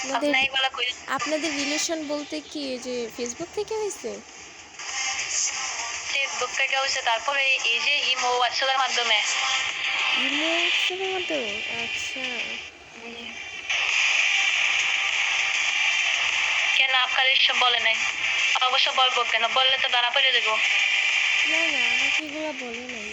আপনাদের আপনি এগুলা কই আপনাদের রিলেশন বলতে কি যে ফেসবুক থেকে হয়েছে? ফেসবুক থেকে হয়েছে, তারপরে এই যে ইমো হোয়াটসঅ্যাপের মাধ্যমে। ইমো হোয়াটসঅ্যাপের মাধ্যমে? আচ্ছা। কেন আপনার এসব বলে নাই? অবশ্য বলবো কেন, বললে তো ধরা পড়ে দেবো। না না, আমাকে এগুলা বলে নাই।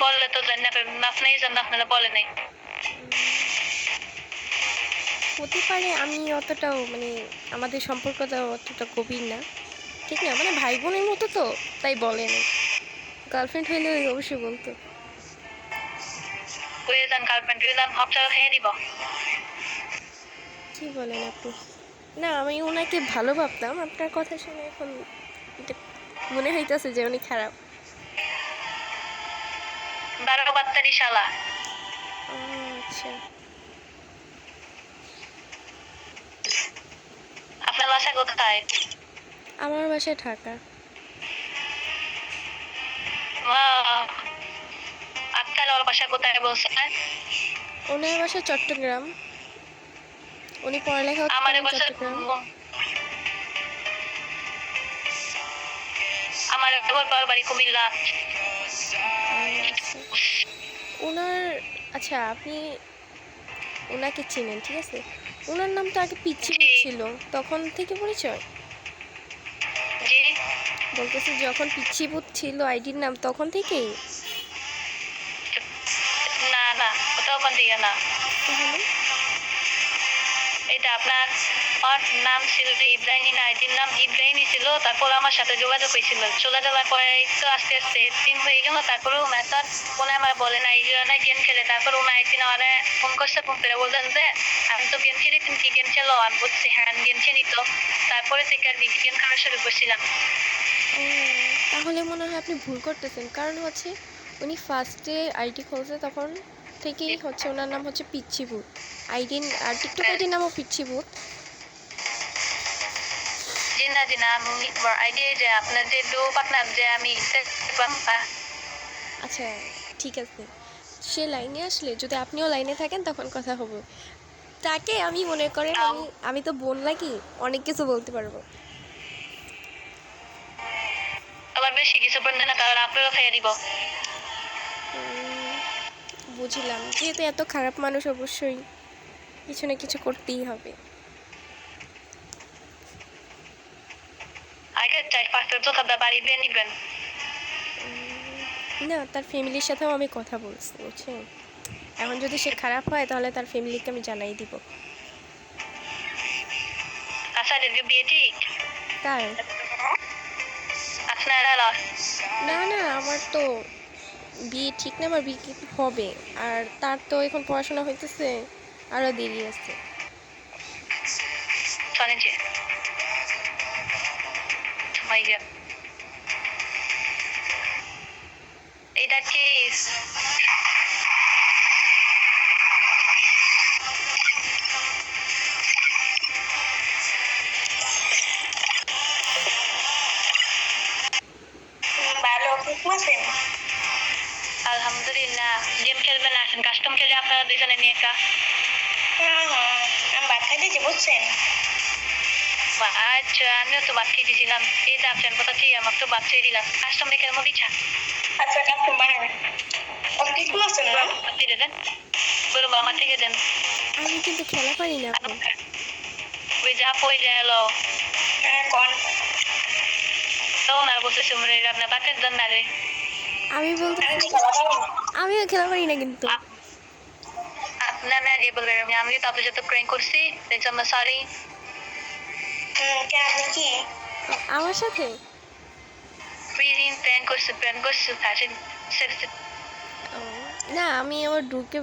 বললে তো জানি না, আপনিই জানেন, আপনারা বলে নাই। হতে পারে, আমি অতটাও মানে আমাদের সম্পর্কটা অতটা গভীর না, ঠিক না, মানে ভাই বোনের মতো তো, তাই বলে নাই। গার্লফ্রেন্ড হইলে ওই অবশ্যই বলতো। হয়ে যান গার্লফ্রেন্ড, হয়ে যান, হপচা খেয়ে দিব। কি বলেন আপনি? না, আমি ওনাকে ভালো ভাবতাম, আপনার কথা শুনে এখন এটা মনে হইতেছে যে উনি খারাপ। 12 বাত্তারি শালা। ও আচ্ছা। আপনার বাসা কোথায়? আমার বাসা ঢাকা। আপনার ওর বাসা কোথায় বলছেন? ওনার বাসা চট্টগ্রাম, উনি পড়ালেখা আমার করেন বাসা চট্টগ্রাম। আমার বাড়ি কুমিল্লা। আচ্ছা। ওনার, আচ্ছা আপনি ওনাকে চিনেন, ঠিক আছে, ওনার নাম তো আগে পিচ্ছি জি ছিল, তখন থেকে পরিচয়? জি। বলতেছি যখন পিচ্ছি ভূত ছিল আইডির নাম, তখন থেকেই? না না, ওটা ওখান থেকে না। তাহলে? এটা আপনার ওর নাম ছিল ইব্রাহিম, আইডির নাম ইব্রাহিমই ছিল। তারপর আমার সাথে যোগাযোগ হয়েছিল, চলে যাওয়ার পরে একটু আস্তে আস্তে দিন হয়ে গেল। তারপরে ও মেথড কোনো আমার বলে না, এই জন্য গেম খেলে। তারপর ও একদিন আমার ফোন করছে, ফোন করে বললেন যে আমি তো গেম খেলি, তুমি কি গেম খেলো? আমি বলছি হ্যাঁ আমি গেম খেলি। তো তারপরে থেকে আর গেম খেলার শুরু করছিলাম। ও, তাহলে মনে হয় আপনি ভুল করতেছেন, কারণ হচ্ছে উনি ফার্স্টে আইডি খুলছে তখন থেকেই হচ্ছে ওনার নাম হচ্ছে পিচ্ছি ভূত আইডি, আর টিকটক আইডির নামও পিচ্ছি ভূত। জি না জি না, আমি আইডিয়া যে আপনার যে ডো পার্টনার যে আমি আচ্ছা ঠিক আছে, সে লাইনে আসলে যদি আপনিও লাইনে থাকেন তখন কথা হবে। তাকে আমি মনে করেন, আমি আমি তো বোন লাগি, অনেক কিছু বলতে পারবো। আবার বেশি কিছু বললে না, কারণ আপনারও খেয়ে দিব। বুঝলাম, যেহেতু এত খারাপ মানুষ অবশ্যই কিছু না কিছু করতেই হবে। আগে 4-5 জোতা বাড়ি দিয়ে নিবেন। না, তার ফ্যামিলির সাথেও আমি কথা বলছি, বুঝছেন, এখন যদি সে খারাপ হয় তাহলে তার ফ্যামিলিকে আমি জানাই দিব। আচ্ছা বিয়ে ঠিক তার? আপনার না না, আমার তো বিয়ে ঠিক না, আমার বিয়ে হবে, আর তার তো এখন পড়াশোনা হইতেছে, আরো দেরি আছে। চলেন যে এটা কি ভালো আছেন? আলহামদুলিল্লাহ। গেম খেলবেন, আসেন কাস্টম খেলে আপনারা দুজনে নিয়ে একটা। আমি ভাত খাইতে যে বুঝছেন। আচ্ছা, আমিও তো ভাত খেয়ে দিয়েছিলাম। এই যে আপনার কথা ঠিক, আমার তো ভাত খেয়ে দিলাম। কাস্টম দেখে আমার ইচ্ছা। আচ্ছা কাস্টম বানাবেন। স্কুল আছেন না? দিয়ে দেন। বলো আমার থেকে দেন। আমি কিন্তু খেলা পারি না আপু। ওই যা পই গেলো। কোন তো না বলতে শুনলে আপনার বাতের দেন না রে। আমি বলতে আমিও খেলা পারি না কিন্তু। আপনার না যে বলবেন, আমি তো আপনার সাথে প্রেম করছি, এর জন্য সরি। আপনি কি আমার সাথে? প্রেম করছি ফ্যাশন। না, আমি আমার ডুকে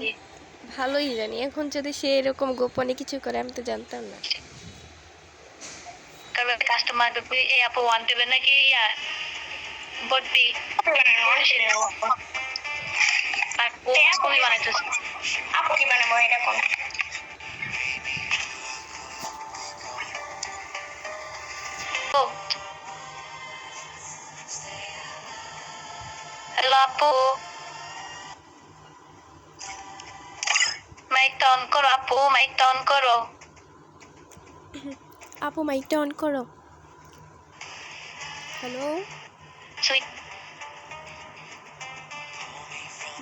ভালোই জানি, এখন যদি সে এরকম গোপনে কিছু করে আমি তো জানতাম না। কাস্টমার এই আপু ওয়ান দেবে নাকি ইয়া বডি আপু কি বানাইতেছে? আপু কি বানাবো এটা কোন? হ্যালো আপু, মাইকটা অন করো আপু, মাইকটা অন করো। আপু মাইকটা অন করো। Hello, sweet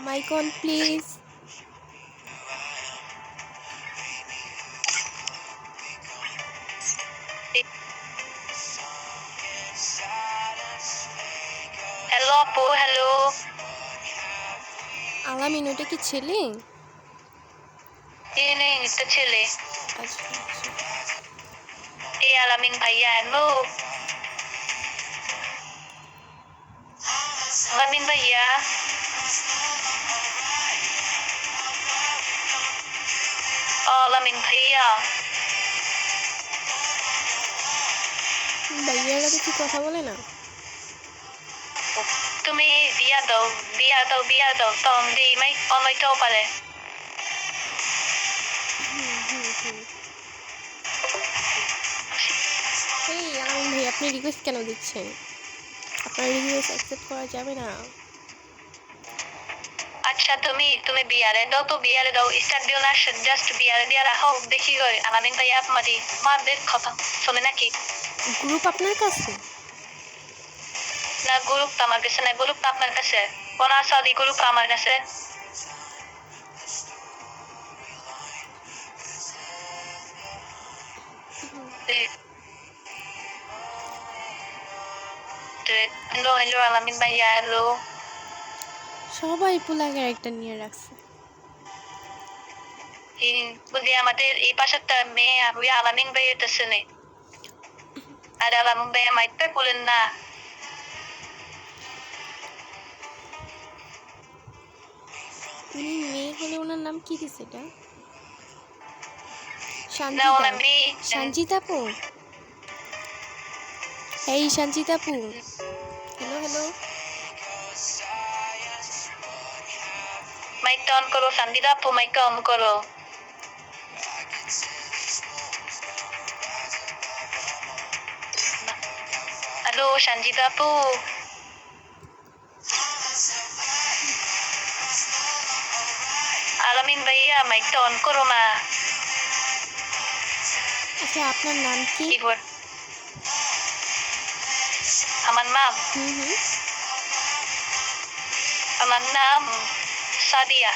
mic on please. Hello আপু, হ্যালো। আলামিন ওটা কি ছেলে? এই নেই, একটা ছেলে। আচ্ছা আচ্ছা। এই আলামিন ভাইয়া, হ্যালো। আলামিন ভাইয়া। আলামিন ভাইয়া। ভাইয়ারা তো কি কথা বলে না? তুমি বিয়া দাও, বিয়া দাও, বিয়া দাও। তখন দিই মাই অনলাইতেও পারে। এই আলামিন ভাই, আপনি রিকোয়েস্ট কেন দিচ্ছেন? আপনার রিকোয়েস্ট অ্যাকসেপ্ট করা যাবে না। আচ্ছা তুমি তুমি বিয়ারে দাও, তো বিয়ারে দাও। স্টার্ট দিও না, জাস্ট বিয়ারে দিয়া রাখো। দেখি কই আলামিন ভাইয়া মারি মারদের কথা শোনে নাকি? গ্রুপ আপনার কাছে? না, গ্রুপ তো আমার কাছে না, গ্রুপ তো আপনার কাছে। কোন আসাদি গ্রুপ আমার কাছে। হ্যালো হ্যালো আলামিন ভাইয়া, হ্যালো। সবাই পোলা ক্যারেক্টার নিয়ে রাখছে। বুঝলি আমাদের এই পাশেরটা মেয়ে ওই আলামিন ভাইয়ের কাছে নেই। আর আলামিন ভাইয়া মাইতে বলেন না। উনি মেয়ে হলে ওনার নাম কি দিছে এটা? না সঞ্জিতা। ওনার মেয়ে। সঞ্জিতা আপু, এই সঞ্জিতা আপু, হ্যালো হ্যালো। মাইকটা অন করো সন্দিতা আপু, মাইকটা অন করো। হ্যালো সঞ্জিতা আপু। আলামিন ভাইয়া মাইকটা অন করো না। আচ্ছা আপনার নাম কি? কি বল? আমার নাম হুম। আমার নাম সাদিয়া।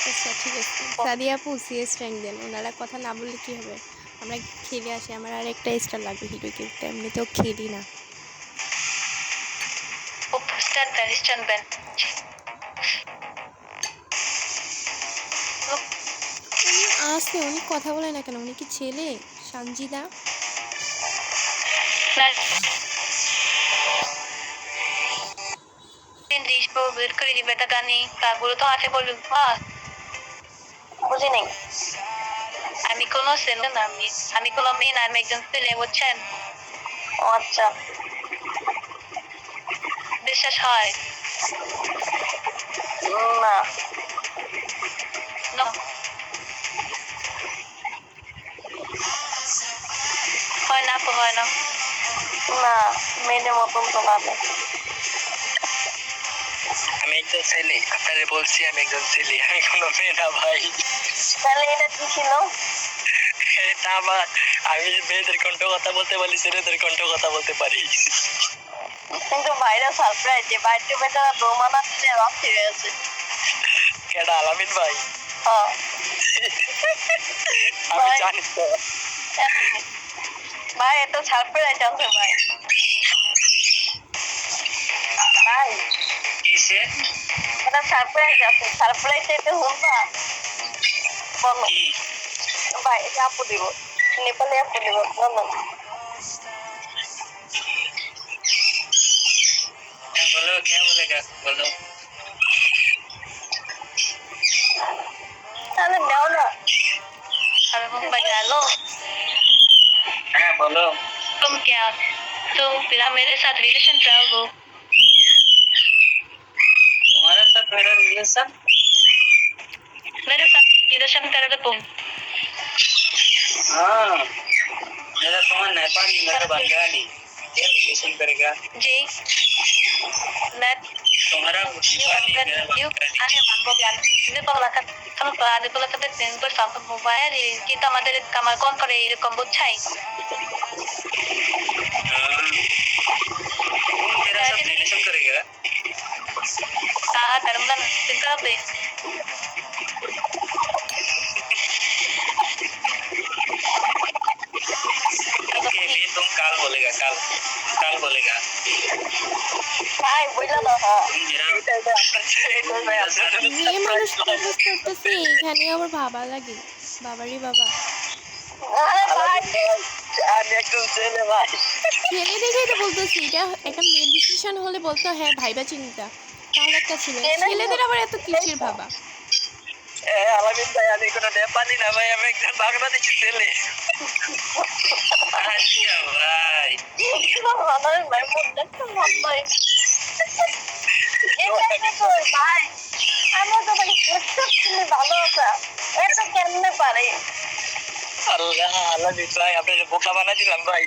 আচ্ছা ঠিক আছে। সাদিয়া আপু সিএস র্যাঙ্ক দেন, ওনারা কথা না বললে কি হবে? আমরা খেলে আসি, আমার আর একটা স্টার লাগবে হিরো কিনতে, এমনিতেও খেলি না। স্টার দেন, স্টার দেন। উনি আসে, উনি কথা বলে না কেন? উনি কি ছেলে? সঞ্জিদা। বের করে দিবে টাকা নেই, তারপরে তো হাতে বলুক বুঝি নেই। আমি কোনো ছেলে না, আমি কোনো মেয়ে না, আমি একজন ছেলে, বুঝছেন? ও আচ্ছা, বিশ্বাস হয় না? No. হয় না আপু, হয় না। না, মেয়েদের মতন তো না। আমি একজন ছেলে, আপনারে বলছি আমি একজন ছেলে, আমি কোনো মেয়ে না ভাই। তাহলে এটা কি ছিল? এটা আমার, আমি মেয়েদের কণ্ঠ কথা বলতে পারি, ছেলেদের কণ্ঠ কথা বলতে পারি। কিন্তু বাইরে সারপ্রাইজ, যে বাইরে বেচারা দোমানা দিলে রাত্রি হয়েছে। কেডা আলামিন ভাই? হ্যাঁ আমি জানি তো। ভাই এত সারপ্রাইজ আছে ভাই। ভাই কিসে? এটা সারপ্রাইজ আছে, সারপ্রাইজ এটা শুনবা? বলো কি? ভাই, এটা আপু দিব, নেপালে আপু দিব, বলো। बोलो क्या बोलेगा बोलो। अरे जाओ ना। अरे मुंबई डालो। हाँ बोलो। तुम क्या, तुम फिर मेरे साथ रिलेशन रहोगे? तुम्हारे साथ मेरा रिलेशन? मेरे साथ रिलेशन करोगे तुम? हाँ, मेरा तुम्हारा नेपाली, मेरा बंगाली, क्या रिलेशन करेगा? जी मैं तुम्हारा नेपाली, मेरा बंगाली। अरे बाबू यार, ये तो लगा কারণ তো আদিগুলো তো ট্রেন করে সব মোবাইল কিন্তু আমাদের আমার কোন করে এরকম বুঝছাই मेरा सब रिलेशन करेगा তাহা তার মানে চিন্তা হবে ओके ये तुम काल बोलेगा काल काल बोलेगा ভাই বুঝলা না मेरा मेरा মেয়ে মানুষ প্রপোজ করতেছে এখানে আবার বাবা লাগে বাবারই বাবা আমি একদম ছেলে ভাই ছেলে দেখেই তো বলতেছি এটা একটা মেয়ে ডিসিশন হলে বলতো হ্যাঁ ভাইবা চিন্তা তাহলে একটা ছেলে ছেলেদের আবার এত কিসের ভাবা আলামিন ভাই আমি কোনো নেপালি না ভাই আমি একজন বাংলাদেশি ছেলে আচ্ছা ভাই আল্লাহ আলামিন ভাই আপনাকে বোকা বানাই দিলাম ভাই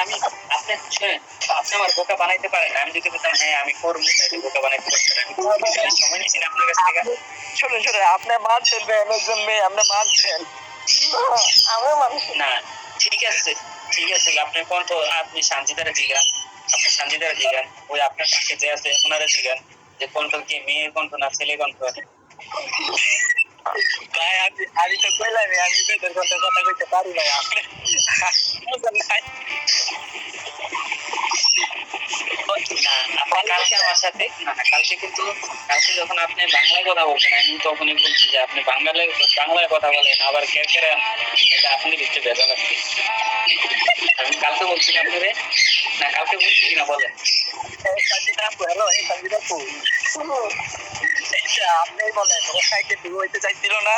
আমি আপনি শুনেন আপনি আমার বোকা বানাইতে পারেন আমি যদি বলতাম হ্যাঁ আমি করবো তাহলে বোকা বানাইতে পারছেন আমি সময় নিয়েছি না আপনার কাছ থেকে শুনুন শুনুন আপনি মানছেন ভাই আমি একজন মেয়ে আপনি মানছেন আমিও মানুষ না ঠিক আছে আপনি কোন তো আপনি শান্তিদারে জিগান আপনি শান্তিদারে জিগান ওই আপনার পাশে যে আছে ওনারা জিগান যে কোন তো কি মেয়ে কোন তো না ছেলে কোন তো ভাই আমি তো কইলাম আমি বেদের কথা কইতে পারি না আপনি না আপনি কালকে আমার সাথে না কালকে কিন্তু কালকে যখন আপনি বাংলায় কথা বলছেন আমি তখনই বলছি যে আপনি বাংলায় কথা বলেন আবার কে কেরান এটা আপনি একটু বেজাল আছে আমি কালকে বলছি না আপনারে না কালকে বলছি কিনা বলেন হ্যালো এই সঞ্জিতা আপনি বলেন ও সাইকে বিয়ে হইতে চাইছিল না